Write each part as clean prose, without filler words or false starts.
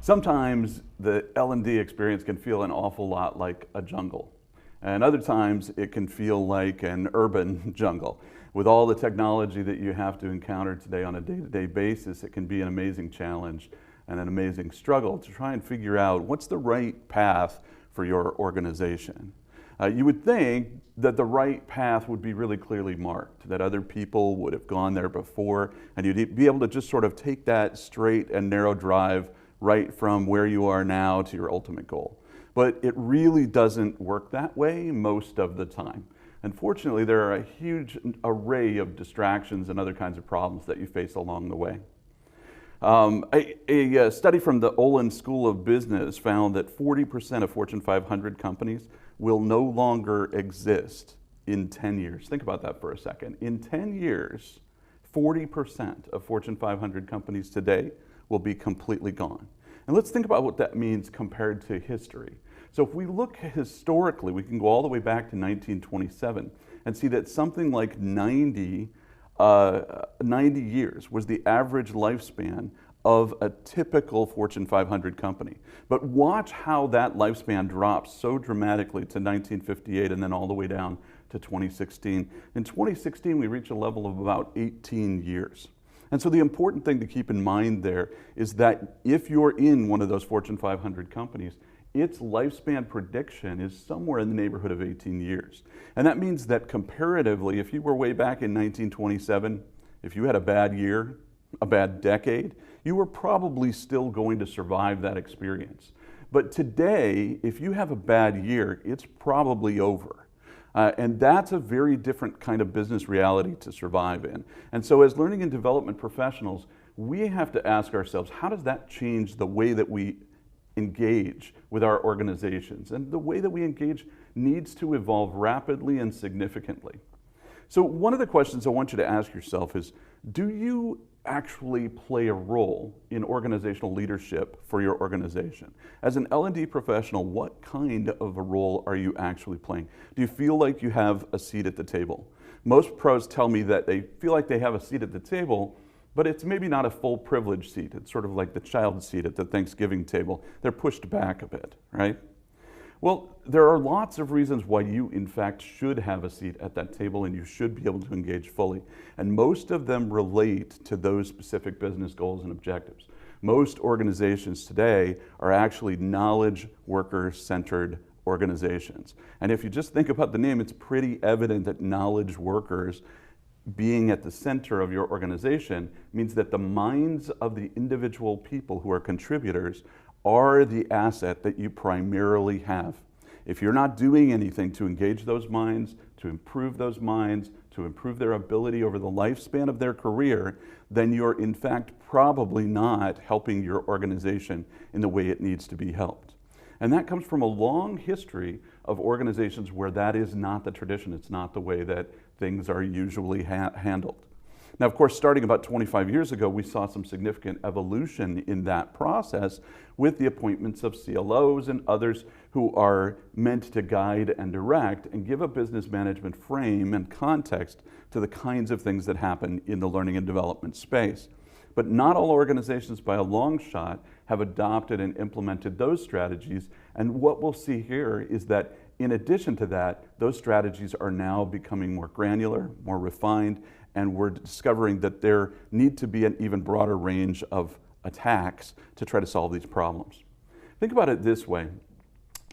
Sometimes the L&D experience can feel an awful lot like a jungle, and other times it can feel like an urban jungle. With all the technology that you have to encounter today on a day-to-day basis, it can be an amazing challenge and an amazing struggle to try and figure out what's the right path for your organization. You would think that the right path would be really clearly marked, that other people would have gone there before, and you'd be able to just sort of take that straight and narrow drive right from where you are now to your ultimate goal. But it really doesn't work that way most of the time. Unfortunately, there are a huge array of distractions and other kinds of problems that you face along the way. A study from the Olin School of Business found that 40% of Fortune 500 companies will no longer exist in 10 years. Think about that for a second. In 10 years, 40% of Fortune 500 companies today will be completely gone. And let's think about what that means compared to history. So if we look historically, we can go all the way back to 1927 and see that something like 90 years was the average lifespan of a typical Fortune 500 company. But watch how that lifespan drops so dramatically to 1958 and then all the way down to 2016. In 2016, we reach a level of about 18 years. And so the important thing to keep in mind there is that if you're in one of those Fortune 500 companies, its lifespan prediction is somewhere in the neighborhood of 18 years. And that means that comparatively, if you were way back in 1927, if you had a bad year, a bad decade, you were probably still going to survive that experience. But today, if you have a bad year, it's probably over. And that's a very different kind of business reality to survive in. And so as learning and development professionals, we have to ask ourselves, how does that change the way that we engage with our organizations? And the way that we engage needs to evolve rapidly and significantly. So one of the questions I want you to ask yourself is, do you actually play a role in organizational leadership for your organization? As an L&D professional, what kind of a role are you actually playing? Do you feel like you have a seat at the table? Most pros tell me that they feel like they have a seat at the table, but it's maybe not a full privilege seat. It's sort of like the child seat at the Thanksgiving table. They're pushed back a bit, right? Well, there are lots of reasons why you, in fact, should have a seat at that table and you should be able to engage fully. And most of them relate to those specific business goals and objectives. Most organizations today are actually knowledge worker-centered organizations. And if you just think about the name, it's pretty evident that knowledge workers being at the center of your organization means that the minds of the individual people who are contributors are the asset that you primarily have. If you're not doing anything to engage those minds, to improve those minds, to improve their ability over the lifespan of their career, then you're in fact probably not helping your organization in the way it needs to be helped. And that comes from a long history of organizations where that is not the tradition. It's not the way that things are usually handled. Now, of course, starting about 25 years ago, we saw some significant evolution in that process with the appointments of CLOs and others who are meant to guide and direct and give a business management frame and context to the kinds of things that happen in the learning and development space. But not all organizations by a long shot have adopted and implemented those strategies. And what we'll see here is that in addition to that, those strategies are now becoming more granular, more refined, and we're discovering that there need to be an even broader range of attacks to try to solve these problems. Think about it this way.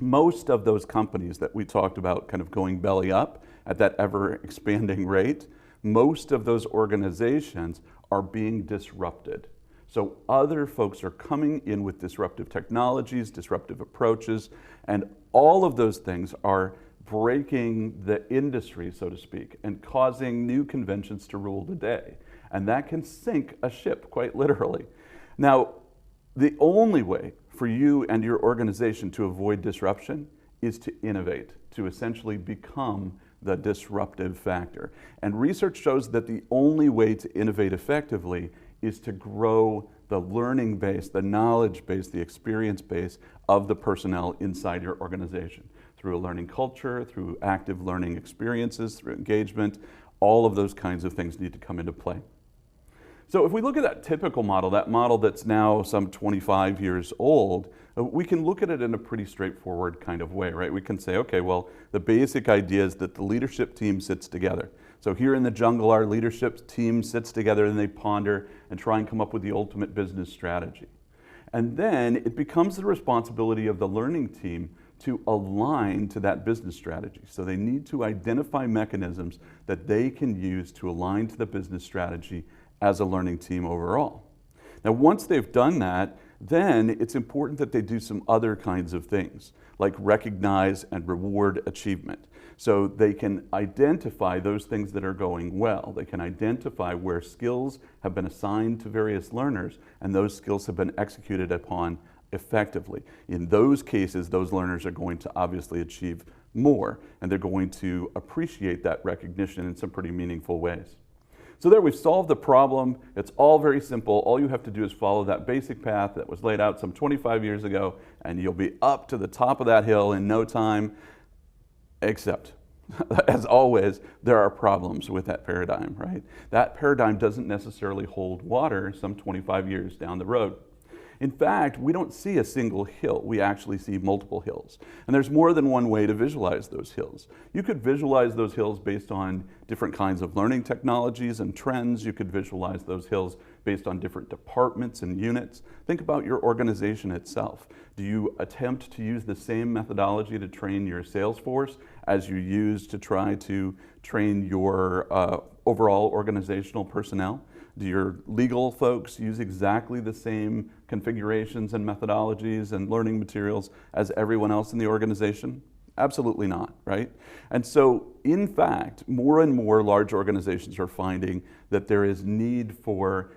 Most of those companies that we talked about kind of going belly up at that ever expanding rate, most of those organizations are being disrupted. So other folks are coming in with disruptive technologies, disruptive approaches, and all of those things are breaking the industry, so to speak, and causing new conventions to rule the day. And that can sink a ship, quite literally. Now, the only way for you and your organization to avoid disruption is to innovate, to essentially become the disruptive factor. And research shows that the only way to innovate effectively is to grow the learning base, the knowledge base, the experience base of the personnel inside your organization. Through a learning culture, through active learning experiences, through engagement, all of those kinds of things need to come into play. So if we look at that typical model, that model that's now some 25 years old, we can look at it in a pretty straightforward kind of way, right? We can say, okay, well, the basic idea is that the leadership team sits together. So here in the jungle, our leadership team sits together and they ponder and try and come up with the ultimate business strategy. And then it becomes the responsibility of the learning team to align to that business strategy. So they need to identify mechanisms that they can use to align to the business strategy as a learning team overall. Now, once they've done that, then it's important that they do some other kinds of things, like recognize and reward achievement. So they can identify those things that are going well. They can identify where skills have been assigned to various learners and those skills have been executed upon effectively. In those cases, those learners are going to obviously achieve more, and they're going to appreciate that recognition in some pretty meaningful ways. So there we've solved the problem. It's all very simple. All you have to do is follow that basic path that was laid out some 25 years ago, and you'll be up to the top of that hill in no time, except, as always, there are problems with that paradigm, right? That paradigm doesn't necessarily hold water some 25 years down the road. In fact, we don't see a single hill. We actually see multiple hills. And there's more than one way to visualize those hills. You could visualize those hills based on different kinds of learning technologies and trends. You could visualize those hills based on different departments and units. Think about your organization itself. Do you attempt to use the same methodology to train your sales force as you use to try to train your overall organizational personnel? Do your legal folks use exactly the same configurations and methodologies and learning materials as everyone else in the organization? Absolutely not, right? And so, in fact, more and more large organizations are finding that there is need for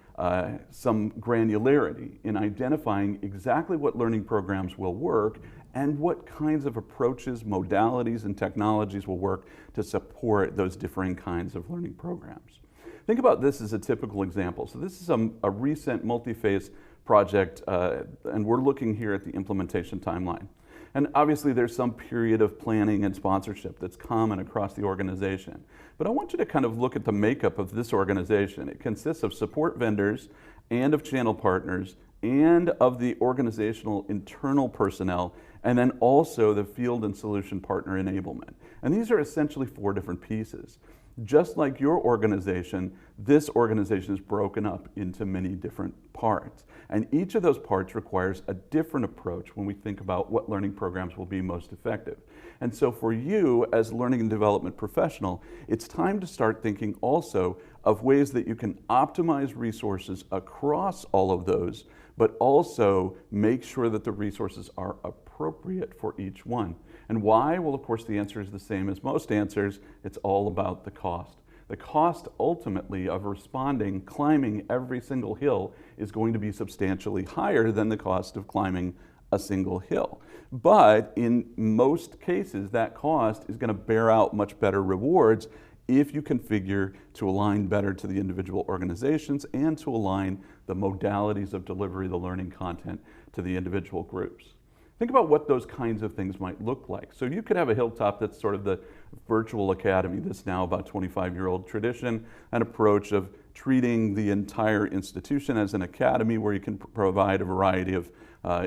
some granularity in identifying exactly what learning programs will work and what kinds of approaches, modalities, and technologies will work to support those differing kinds of learning programs. Think about this as a typical example. So this is a recent multi-phase project, and we're looking here at the implementation timeline. And obviously there's some period of planning and sponsorship that's common across the organization. But I want you to kind of look at the makeup of this organization. It consists of support vendors and of channel partners and of the organizational internal personnel, and then also the field and solution partner enablement. And these are essentially 4 different pieces. Just like your organization, this organization is broken up into many different parts. And each of those parts requires a different approach when we think about what learning programs will be most effective. And so for you as a learning and development professional, it's time to start thinking also of ways that you can optimize resources across all of those, but also make sure that the resources are appropriate for each one. And why? Well, of course, the answer is the same as most answers. It's all about the cost. The cost, ultimately, of responding, climbing every single hill is going to be substantially higher than the cost of climbing a single hill. But in most cases, that cost is going to bear out much better rewards if you configure to align better to the individual organizations and to align the modalities of delivery of the learning content to the individual groups. Think about what those kinds of things might look like. So you could have a hilltop that's sort of the virtual academy, that's now about 25-year-old tradition, an approach of treating the entire institution as an academy where you can provide a variety of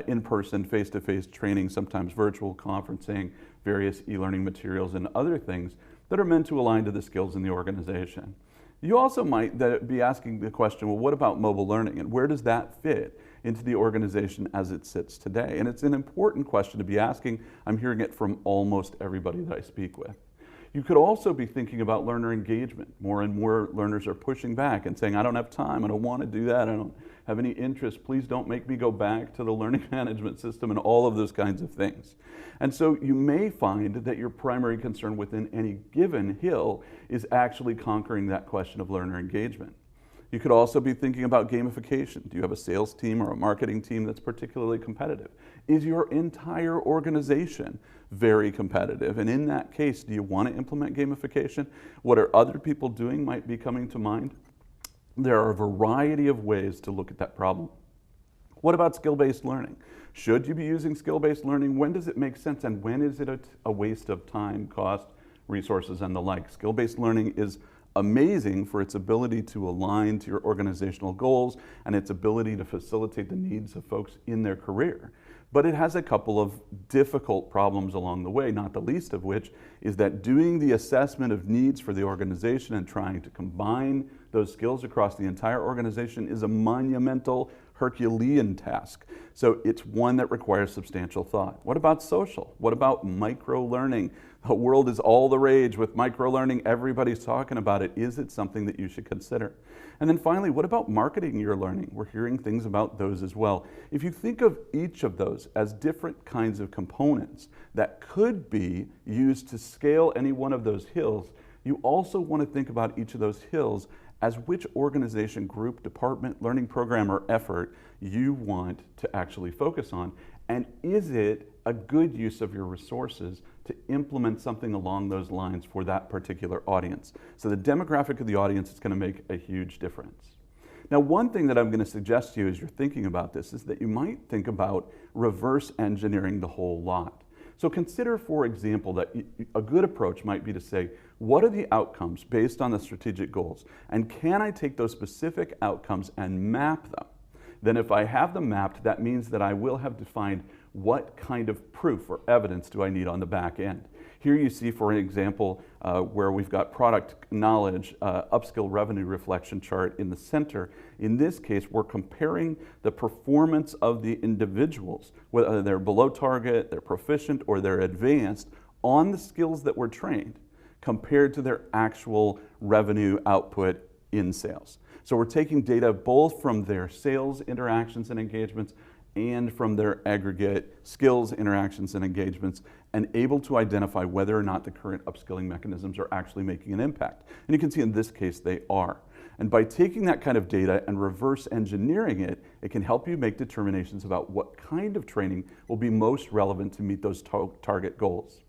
in-person, face-to-face training, sometimes virtual conferencing, various e-learning materials, and other things that are meant to align to the skills in the organization. You also might be asking the question, well, what about mobile learning, and where does that fit into the organization as it sits today? And it's an important question to be asking. I'm hearing it from almost everybody that I speak with. You could also be thinking about learner engagement. More and more learners are pushing back and saying, I don't have time, I don't want to do that, I don't have any interest, please don't make me go back to the learning management system, and all of those kinds of things. And so you may find that your primary concern within any given hill is actually conquering that question of learner engagement. You could also be thinking about gamification. Do you have a sales team or a marketing team that's particularly competitive? Is your entire organization very competitive? And in that case, do you want to implement gamification? What are other people doing might be coming to mind. There are a variety of ways to look at that problem. What about skill-based learning? Should you be using skill-based learning? When does it make sense, and when is it a waste of time, cost, resources, and the like? Skill-based learning is amazing for its ability to align to your organizational goals and its ability to facilitate the needs of folks in their career. But it has a couple of difficult problems along the way, not the least of which is that doing the assessment of needs for the organization and trying to combine those skills across the entire organization is a monumental Herculean task. So it's one that requires substantial thought. What about social? What about micro-learning? The world is all the rage with micro-learning. Everybody's talking about it. Is it something that you should consider? And then finally, what about marketing your learning? We're hearing things about those as well. If you think of each of those as different kinds of components that could be used to scale any one of those hills, you also want to think about each of those hills as which organization, group, department, learning program, or effort you want to actually focus on. And is it a good use of your resources to implement something along those lines for that particular audience? So the demographic of the audience is going to make a huge difference. Now, one thing that I'm going to suggest to you as you're thinking about this is that you might think about reverse engineering the whole lot. So consider, for example, that a good approach might be to say, what are the outcomes based on the strategic goals? And can I take those specific outcomes and map them? Then if I have them mapped, that means that I will have defined what kind of proof or evidence do I need on the back end. Here you see, for an example, where we've got product knowledge, upskill revenue reflection chart in the center. In this case, we're comparing the performance of the individuals, whether they're below target, they're proficient, or they're advanced, on the skills that were trained, compared to their actual revenue output in sales. So we're taking data both from their sales interactions and engagements and from their aggregate skills, interactions, and engagements, and able to identify whether or not the current upskilling mechanisms are actually making an impact. And you can see in this case they are. And by taking that kind of data and reverse engineering it, it can help you make determinations about what kind of training will be most relevant to meet those target goals.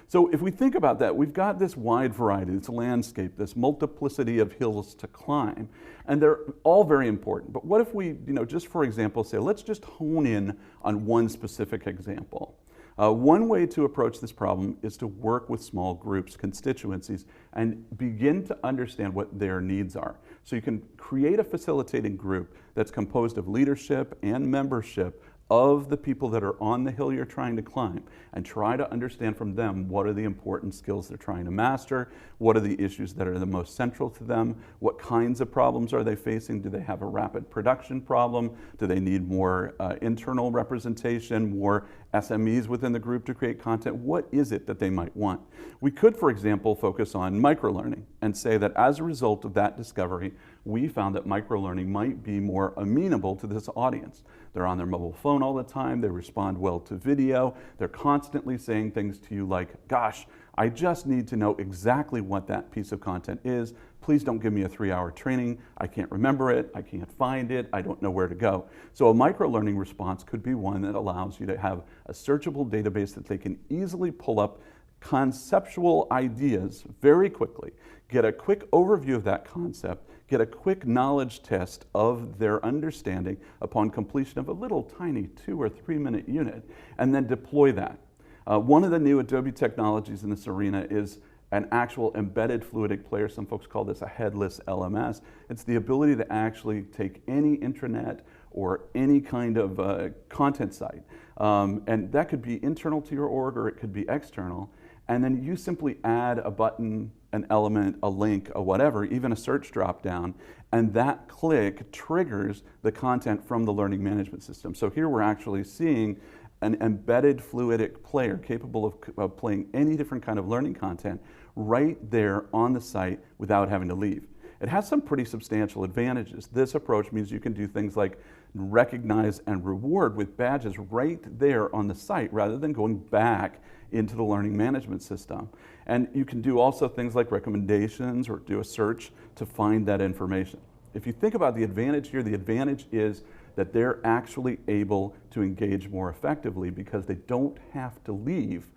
So if we think about that, we've got this wide variety, this landscape, this multiplicity of hills to climb, and they're all very important. But what if we, just for example, say, let's just hone in on one specific example. One way to approach this problem is to work with small groups, constituencies, and begin to understand what their needs are. So you can create a facilitating group that's composed of leadership and membership of the people that are on the hill you're trying to climb, and try to understand from them what are the important skills they're trying to master, what are the issues that are the most central to them, what kinds of problems are they facing, do they have a rapid production problem, do they need more internal representation, more SMEs within the group to create content, what is it that they might want? We could, for example, focus on microlearning and say that as a result of that discovery, we found that microlearning might be more amenable to this audience. They're on their mobile phone all the time, they respond well to video, they're constantly saying things to you like, gosh, I just need to know exactly what that piece of content is. Please don't give me a 3-hour training. I can't remember it, I can't find it, I don't know where to go. So a microlearning response could be one that allows you to have a searchable database that they can easily pull up conceptual ideas very quickly, get a quick overview of that concept, get a quick knowledge test of their understanding upon completion of a little tiny 2 or 3 minute unit, and then deploy that. One of the new Adobe technologies in this arena is an actual embedded fluidic player. Some folks call this a headless LMS. It's the ability to actually take any intranet or any kind of content site, and that could be internal to your org or it could be external, and then you simply add a button, an element, a link, a whatever, even a search dropdown, and that click triggers the content from the learning management system. So here we're actually seeing an embedded fluidic player capable of playing any different kind of learning content right there on the site without having to leave. It has some pretty substantial advantages. This approach means you can do things like recognize and reward with badges right there on the site rather than going back into the learning management system. And you can do also things like recommendations or do a search to find that information. If you think about the advantage here, the advantage is that they're actually able to engage more effectively because they don't have to leave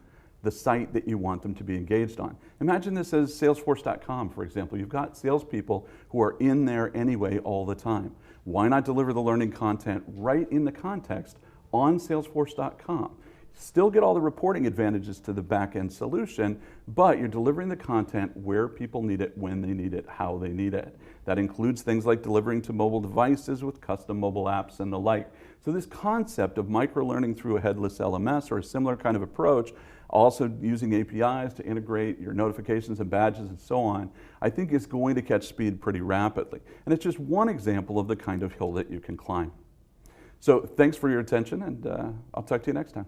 the site that you want them to be engaged on. Imagine this as Salesforce.com, for example. You've got salespeople who are in there anyway all the time. Why not deliver the learning content right in the context on Salesforce.com? Still get all the reporting advantages to the back-end solution, but you're delivering the content where people need it, when they need it, how they need it. That includes things like delivering to mobile devices with custom mobile apps and the like. So this concept of micro-learning through a headless LMS or a similar kind of approach, also using APIs to integrate your notifications and badges and so on, I think is going to catch speed pretty rapidly. And it's just one example of the kind of hill that you can climb. So thanks for your attention, and I'll talk to you next time.